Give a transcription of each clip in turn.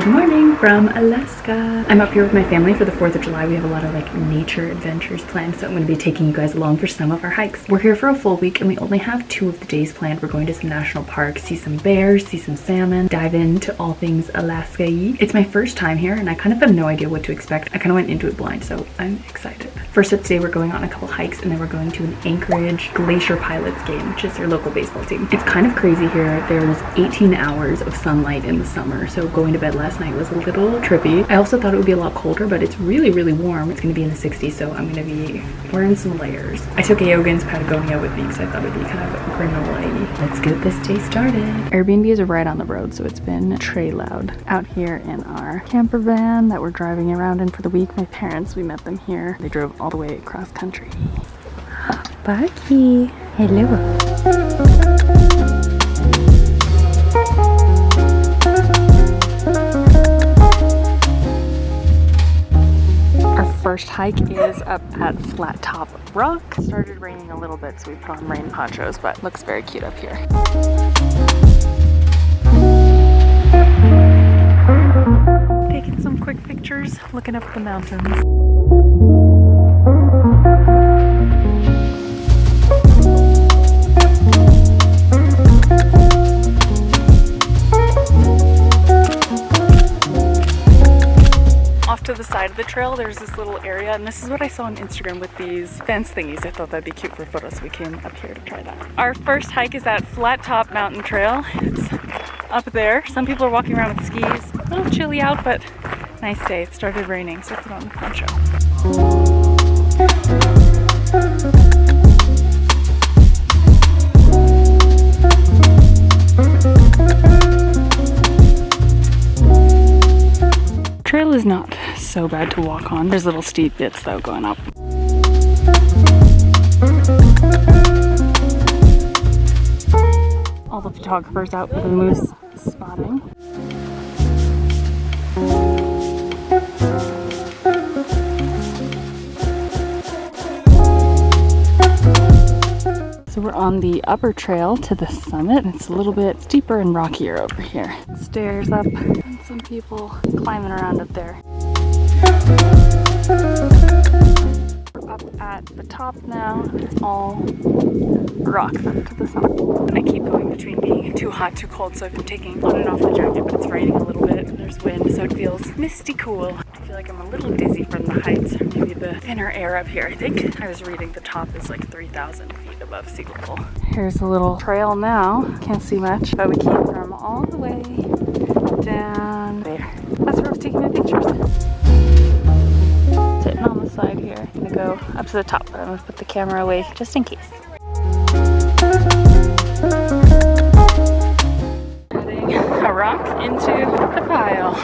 Good morning from Alaska. I'm up here with my family for the 4th of July. We have a lot of like nature adventures planned, so I'm going to be taking you guys along for some of our hikes. We're here for a full week and we only have 2 of the days planned. We're going to some national parks, see some bears, see some salmon, dive into all things Alaska-y. It's my first time here and I kind of have no idea what to expect. I kind of went into it blind, so I'm excited. First up today, we're going on a couple hikes and then we're going to an Anchorage Glacier Pilots game, which is their local baseball team. It's kind of crazy here. There's 18 hours of sunlight in the summer, so going to bed last night was a little trippy. I also thought it would be a lot colder, but it's really warm. It's going to be in the 60s, so I'm going to be wearing some layers. I took a yoga and Patagonia with me because I thought it would be kind of granola-y. Let's get this day started. Airbnb is right on the road, so it's been très loud. Out here in our camper van that we're driving around in for the week. My parents, we met them here. They drove all the way across country. Bucky, hello. First hike is up at Flattop Rock. It started raining a little bit, so we put on rain ponchos, but looks very cute up here. Taking some quick pictures, looking up at the mountains. To the side of the trail there's this little area, and this is what I saw on Instagram with these fence thingies. I thought that'd be cute for photos, so we came up here to try that. Our first hike is at Flattop Mountain Trail. It's up there. Some people are walking around with skis. A little chilly out, but nice day. It started raining, so I put on the poncho. Trail is not so bad to walk on. There's little steep bits though going up. All the photographers out for the moose spotting. So we're on the upper trail to the summit. It's a little bit steeper and rockier over here. Stairs up and some people climbing around up there. We're up at the top now. It's all rock up to the summit. I keep going between being too hot, too cold, so I've been taking on and off the jacket, but it's raining a little bit and there's wind, so it feels misty cool. I feel like I'm a little dizzy from the heights, or maybe the thinner air up here. I think I was reading the top is like 3,000 feet above sea level. Here's a little trail now. Can't see much, but we came from all the way down there. That's where I was taking my pictures. Sitting on the side here. I'm gonna go up to the top, but I'm gonna put the camera away just in case. Adding a rock into the pile.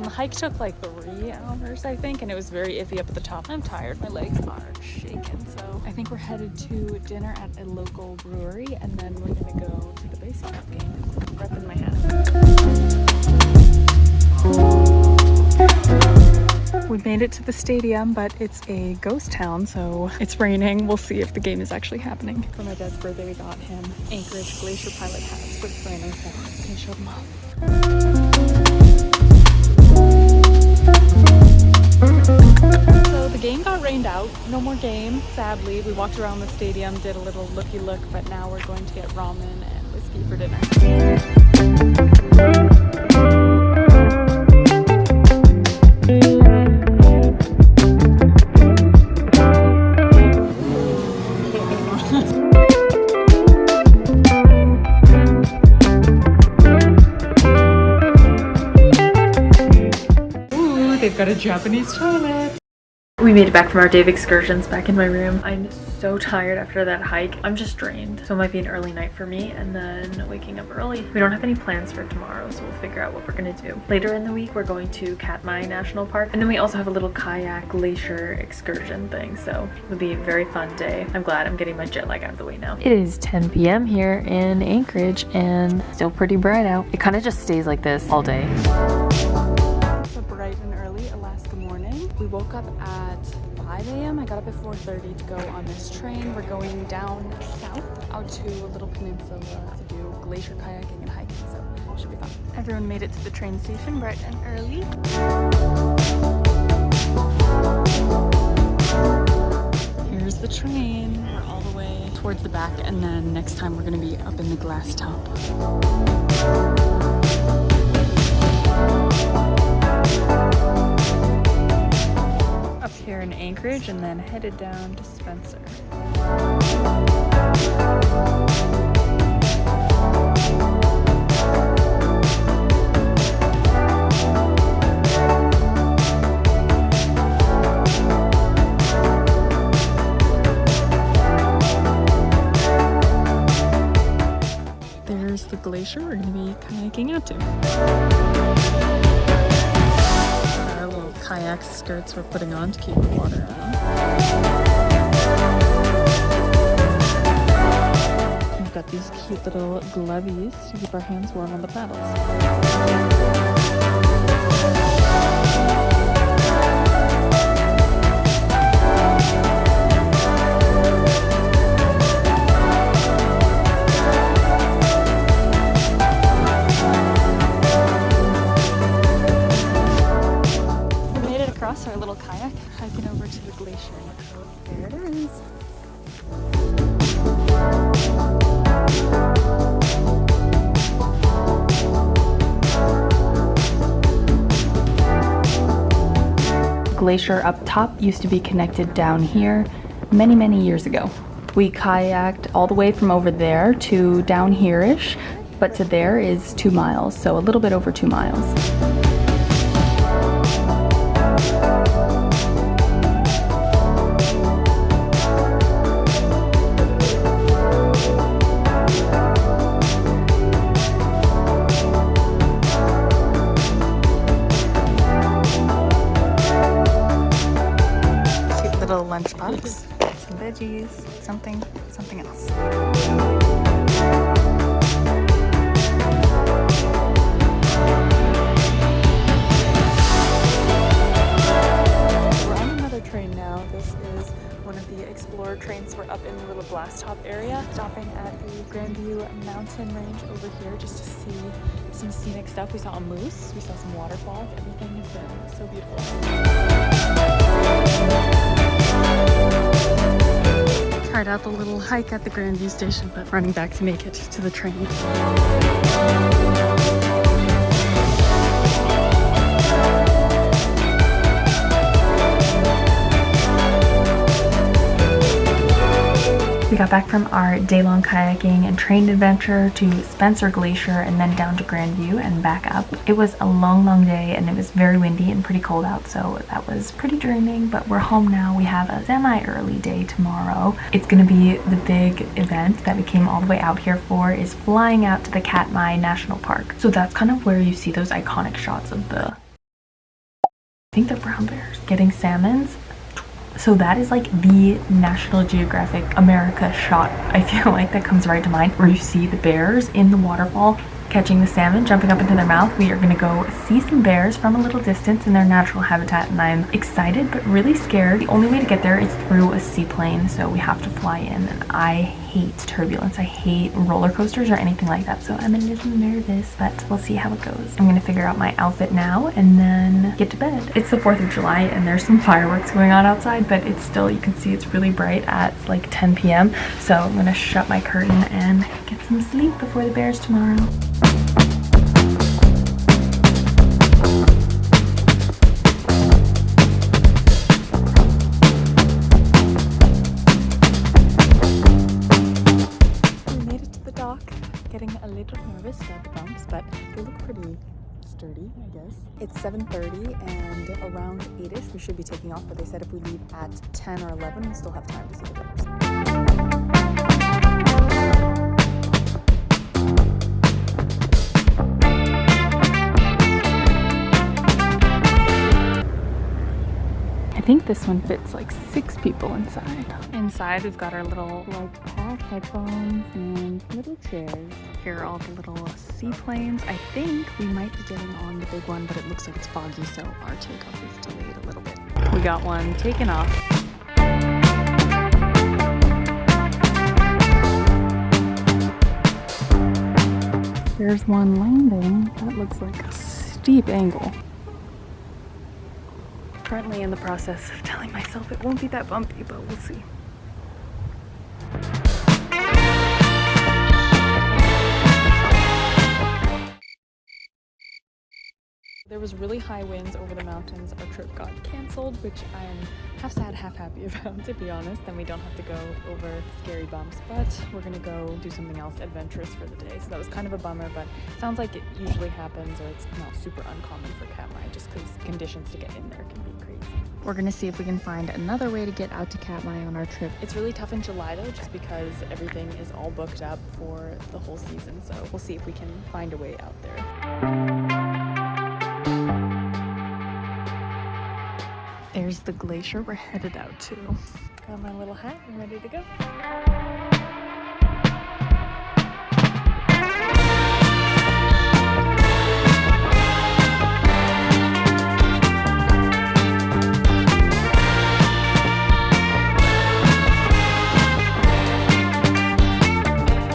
The hike took like 3 hours, I think, and it was very iffy up at the top. I'm tired, my legs are shaking, so I think we're headed to dinner at a local brewery, and then we're gonna go to the baseball game. Breath in my head. We made it to the stadium, but it's a ghost town, so it's raining. We'll see if the game is actually happening. For my dad's birthday, we got him Anchorage Glacier Pilot hats, but it's raining, so I can show them off. So the game got rained out. No more game, sadly. We walked around the stadium, did a little looky look, but now we're going to get ramen and whiskey for dinner. They've got a Japanese toilet. We made it back from our day of excursions back in my room. I'm so tired after that hike. I'm just drained. So it might be an early night for me and then waking up early. We don't have any plans for tomorrow, so we'll figure out what we're gonna do. Later in the week, we're going to Katmai National Park. And then we also have a little kayak glacier excursion thing. So it'll be a very fun day. I'm glad I'm getting my jet lag out of the way now. It is 10 p.m. here in Anchorage and still pretty bright out. It kind of just stays like this all day. It's a bright and early Alaska morning. We woke up at 5 a.m. I got up at 4:30 to go on this train. We're going down south out to a little peninsula to do glacier kayaking and hiking, so it should be fun. Everyone made it to the train station bright and early. Here's the train. We're all the way towards the back, and then next time we're going to be up in the glass top. Here in Anchorage and then headed down to Spencer. There's the glacier we're going to be kayaking out to. Kayak skirts we're putting on to keep the water out. We've got these cute little glovies to keep our hands warm on the paddles. Our little kayak, hiking over to the glacier. There it is. Glacier up top used to be connected down here many years ago. We kayaked all the way from over there to down here-ish, but to there is 2 miles, so a little bit over 2 miles. Little lunchbox, some veggies, something else. We're on another train now. This is one of the Explorer trains. We're up in the little glass top area, stopping at the Grandview mountain range over here just to see some scenic stuff. We saw a moose, we saw some waterfalls. Everything has been so beautiful. Tried out the little hike at the Grandview station, but running back to make it to the train. We got back from our day-long kayaking and train adventure to Spencer Glacier and then down to Grandview and back up. It was a long day and it was very windy and pretty cold out, so that was pretty draining, but we're home now. We have a semi-early day tomorrow. It's gonna be the big event that we came all the way out here for, is flying out to the Katmai National Park. So that's kind of where you see those iconic shots of I think they're brown bears getting salmons. So that is like the National Geographic America shot, I feel like, that comes right to mind, where you see the bears in the waterfall catching the salmon, jumping up into their mouth. We are gonna go see some bears from a little distance in their natural habitat, and I'm excited but really scared. The only way to get there is through a seaplane, so we have to fly in, and I hate turbulence. I hate roller coasters or anything like that, so I'm a little nervous, but we'll see how it goes. I'm gonna figure out my outfit now and then get to bed. It's the 4th of July and there's some fireworks going on outside, but it's still, you can see it's really bright at like 10 p.m. So I'm gonna shut my curtain and get some sleep before the bears tomorrow. Getting a little nervous about the bumps, but they look pretty dirty, I guess. It's 7:30 and around 8ish we should be taking off, but they said if we leave at 10 or 11 we still have time to see the rivers. I think this one fits like 6 people inside. Inside we've got our little like pack headphones and little chairs. Here are all the little seaplanes. I think we might be getting on the big one, but it looks like it's foggy, so our takeoff is delayed a little bit. We got one taken off. There's one landing. That looks like a steep angle. Currently in the process of telling myself it won't be that bumpy, but we'll see. There was really high winds over the mountains. Our trip got canceled, which I'm half sad, half happy about, to be honest. Then we don't have to go over scary bumps, but we're gonna go do something else adventurous for the day. So that was kind of a bummer, but it sounds like it usually happens, or it's not super uncommon for Katmai, just because conditions to get in there can be crazy. We're gonna see if we can find another way to get out to Katmai on our trip. It's really tough in July though, just because everything is all booked up for the whole season. So we'll see if we can find a way out there. There's the glacier we're headed out to. Got my little hat and ready to go.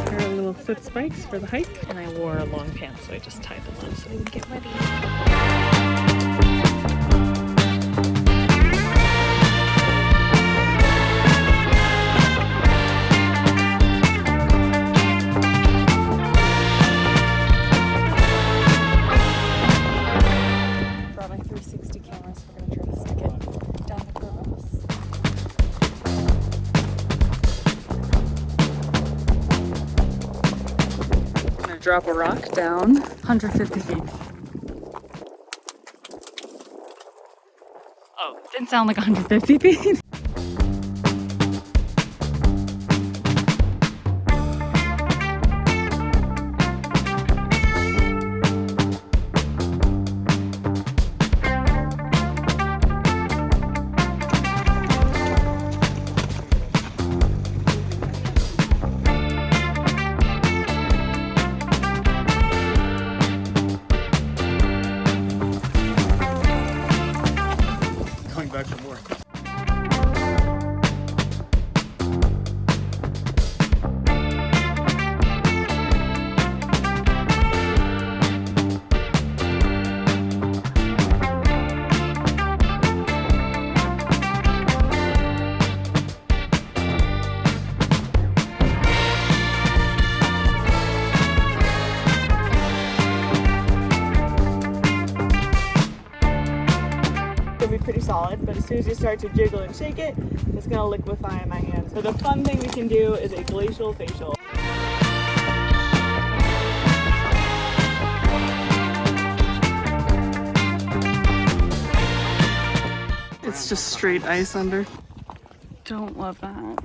There are little foot spikes for the hike, and I wore long pants, so I just tied them on so they would get muddy. Drop a rock down 150 feet. Oh, didn't sound like 150 feet. Back for more. Pretty solid, but as soon as you start to jiggle and shake it, it's gonna liquefy in my hands. So the fun thing we can do is a glacial facial. It's just straight ice under. Don't love that.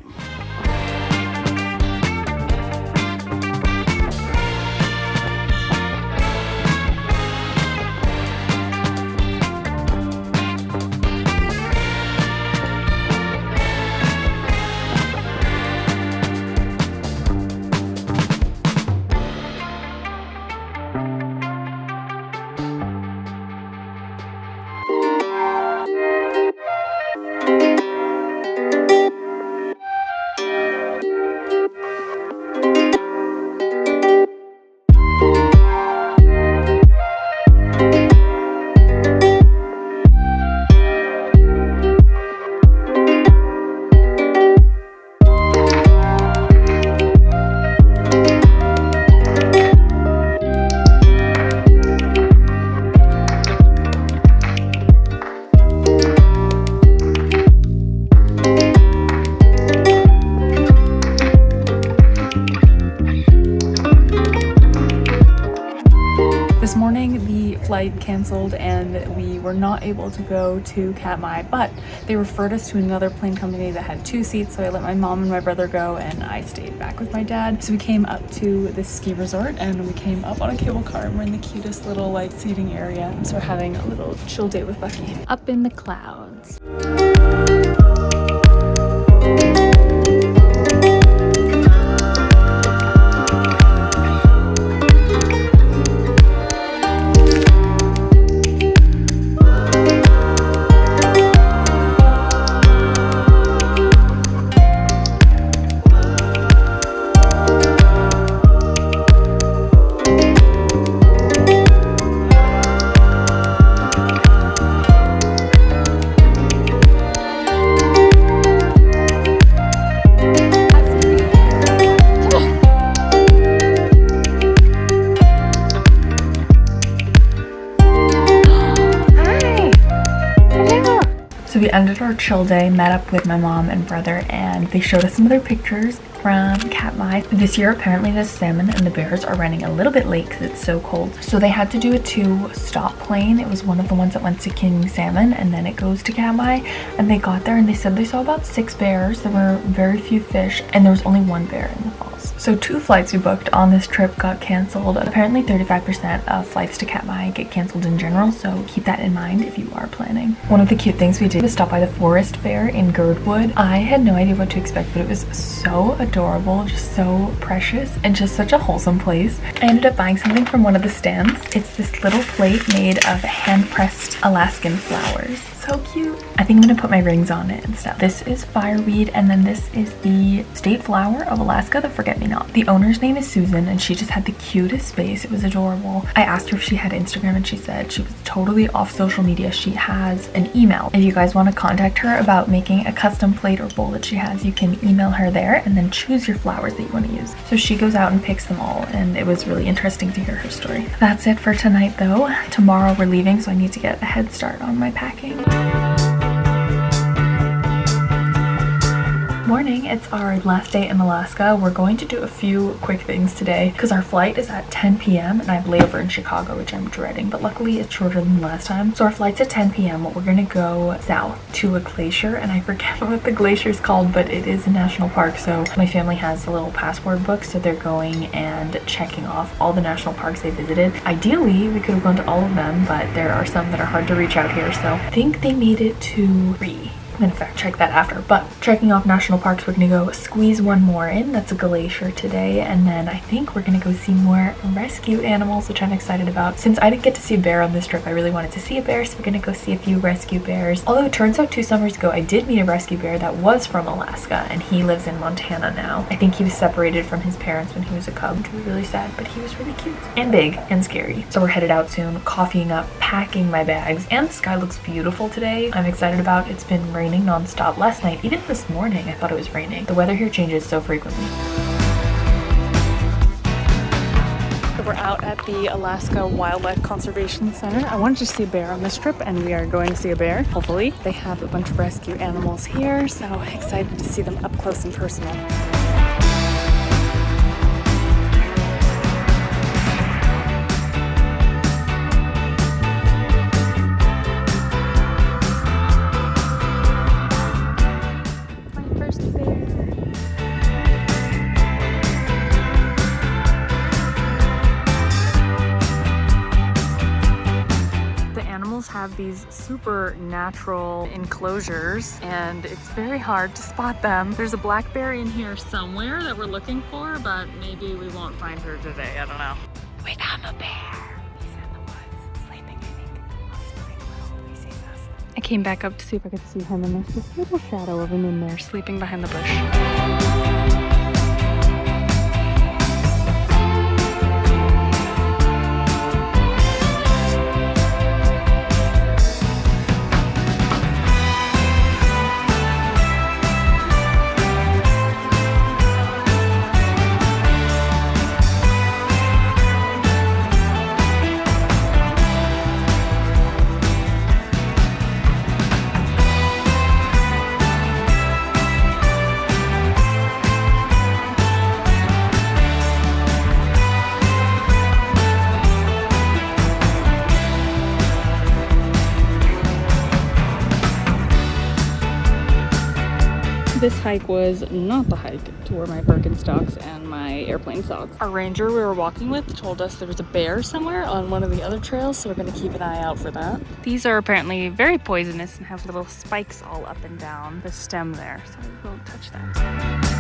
canceled and we were not able to go to Katmai, but they referred us to another plane company that had 2 seats, so I let my mom and my brother go and I stayed back with my dad. So we came up to this ski resort and we came up on a cable car and we're in the cutest little like seating area. So we're having a little chill day with Bucky. Up in the clouds. So we ended our chill day, met up with my mom and brother, and they showed us some of their pictures from Katmai. This year apparently the salmon and the bears are running a little bit late because it's so cold. So they had to do a 2-stop plane. It was one of the ones that went to King Salmon and then it goes to Katmai. And they got there and they said they saw about 6 bears. There were very few fish and there was only 1 bear in the falls. So 2 flights we booked on this trip got canceled. Apparently 35% of flights to Katmai get canceled in general, so keep that in mind if you are planning. One of the cute things we did was stop by the forest fair in Girdwood. I had no idea what to expect, but it was so adorable, just so precious, and just such a wholesome place. I ended up buying something from one of the stands. It's this little plate made of hand-pressed Alaskan flowers. So cute. I think I'm gonna put my rings on it and stuff. This is fireweed, and then this is the state flower of Alaska, the forget-me-not. The owner's name is Susan, and she just had the cutest face. It was adorable. I asked her if she had Instagram, and she said she was totally off social media. She has an email. If you guys want to contact her about making a custom plate or bowl that she has, you can email her there and then choose your flowers that you want to use. So she goes out and picks them all, and it was really interesting to hear her story. That's it for tonight though. Tomorrow we're leaving, so I need to get a head start on my packing. Morning, it's our last day in Alaska. We're going to do a few quick things today because our flight is at 10 p.m. and I have layover in Chicago, which I'm dreading, but luckily it's shorter than last time. So our flight's at 10 p.m. We're gonna go south to a glacier, and I forget what the glacier is called, but it is a national park. So my family has a little passport book, so they're going and checking off all the national parks they visited. Ideally, we could have gone to all of them, but there are some that are hard to reach out here. So I think they made it to 3. I'm gonna fact check that after, but checking off national parks, we're gonna go squeeze one more in. That's a glacier today, and then I think we're gonna go see more rescue animals, which I'm excited about. Since I didn't get to see a bear on this trip, I really wanted to see a bear, so we're gonna go see a few rescue bears. Although it turns out 2 summers ago I did meet a rescue bear that was from Alaska, and he lives in Montana now. I think he was separated from his parents when he was a cub, which was really sad, but he was really cute and big and scary. So we're headed out soon, coffeeing up, packing my bags, and the sky looks beautiful today. I'm excited about it. It's been raining non-stop last night. Even this morning I thought it was raining. The weather here changes so frequently. So we're out at the Alaska Wildlife Conservation Center. I wanted to see a bear on this trip, and we are going to see a bear, hopefully. They have a bunch of rescue animals here, so excited to see them up close and personal. Have these super natural enclosures, and it's very hard to spot them. There's a black bear in here somewhere that we're looking for, but maybe we won't find her today. I don't know. We found a bear. He's in the woods, sleeping, I think. Oh, he's pretty little. He sees us. I came back up to see if I could see him, and there's this little shadow of him in there sleeping behind the bush. This hike was not the hike to wear my Birkenstocks and my airplane socks. Our ranger we were walking with told us there was a bear somewhere on one of the other trails, so we're gonna keep an eye out for that. These are apparently very poisonous and have little spikes all up and down the stem there, so we won't touch that.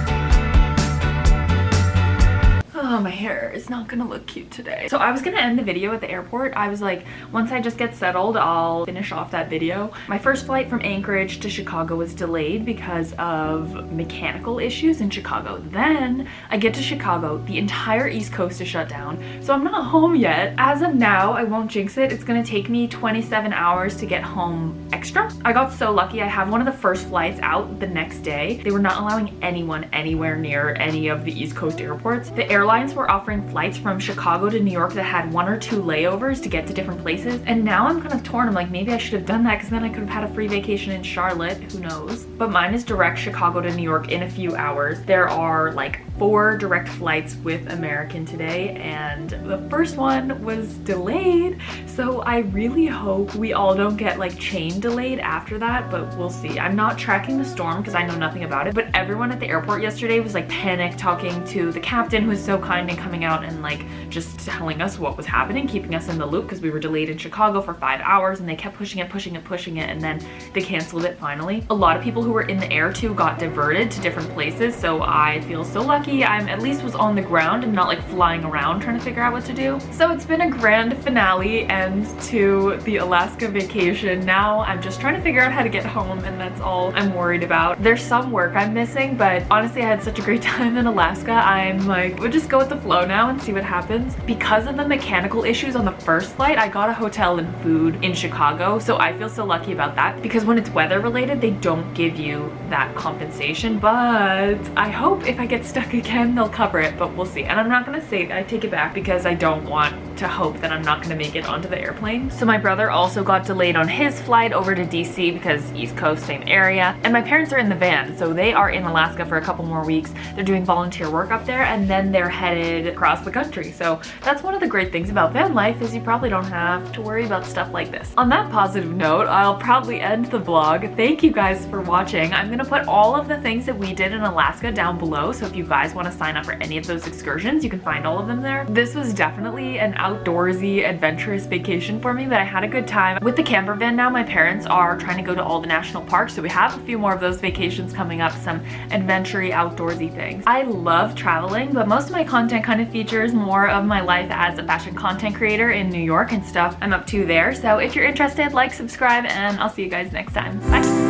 Oh, my hair is not gonna look cute today. So I was gonna end the video at the airport. I was like, once I just get settled, I'll finish off that video. My first flight from Anchorage to Chicago was delayed because of mechanical issues in Chicago. Then I get to Chicago, the entire East Coast is shut down, so I'm not home yet. As of now, I won't jinx it, it's gonna take me 27 hours to get home extra. I got so lucky, I have one of the first flights out the next day. They were not allowing anyone anywhere near any of the East Coast airports. The airlines were offering flights from Chicago to New York that had 1 or 2 layovers to get to different places, and now I'm kind of torn. I'm like, maybe I should have done that because then I could have had a free vacation in Charlotte, who knows. But mine is direct Chicago to New York in a few hours. There are like 4 direct flights with American today, and the first one was delayed, so I really hope we all don't get like chain delayed after that, but we'll see. I'm not tracking the storm because I know nothing about it, but everyone at the airport yesterday was like panic talking to the captain, who was so kind and coming out and like just telling us what was happening, keeping us in the loop because we were delayed in Chicago for 5 hours, and they kept pushing it, and then they canceled it finally. A lot of people who were in the air too got diverted to different places, so I feel so lucky I'm at least was on the ground and not like flying around trying to figure out what to do. So it's been a grand finale end to the Alaska vacation. Now I'm just trying to figure out how to get home, and that's all I'm worried about. There's some work I'm missing, but honestly I had such a great time in Alaska. I'm like, we'll just go with the flow now and see what happens. Because of the mechanical issues on the first flight, I got a hotel and food in Chicago, so I feel so lucky about that, because when it's weather related they don't give you that compensation. But I hope if I get stuck again they'll cover it, but we'll see. And I'm not gonna say, I take it back, because I don't want to hope that I'm not gonna make it onto the airplane. So my brother also got delayed on his flight over to DC because East Coast, same area, and my parents are in the van, so they are in Alaska for a couple more weeks. They're doing volunteer work up there, and then they're headed across the country. So that's one of the great things about van life, is you probably don't have to worry about stuff like this. On that positive note, I'll probably end the vlog. Thank you guys for watching. I'm gonna put all of the things that we did in Alaska down below, so if you guys want to sign up for any of those excursions, you can find all of them there. This was definitely an outdoorsy, adventurous vacation for me, but I had a good time. With the camper van now, my parents are trying to go to all the national parks, so we have a few more of those vacations coming up, some adventure-y, outdoorsy things. I love traveling, but most of my content kind of features more of my life as a fashion content creator in New York and stuff I'm up to there. So if you're interested, like, subscribe, and I'll see you guys next time. Bye!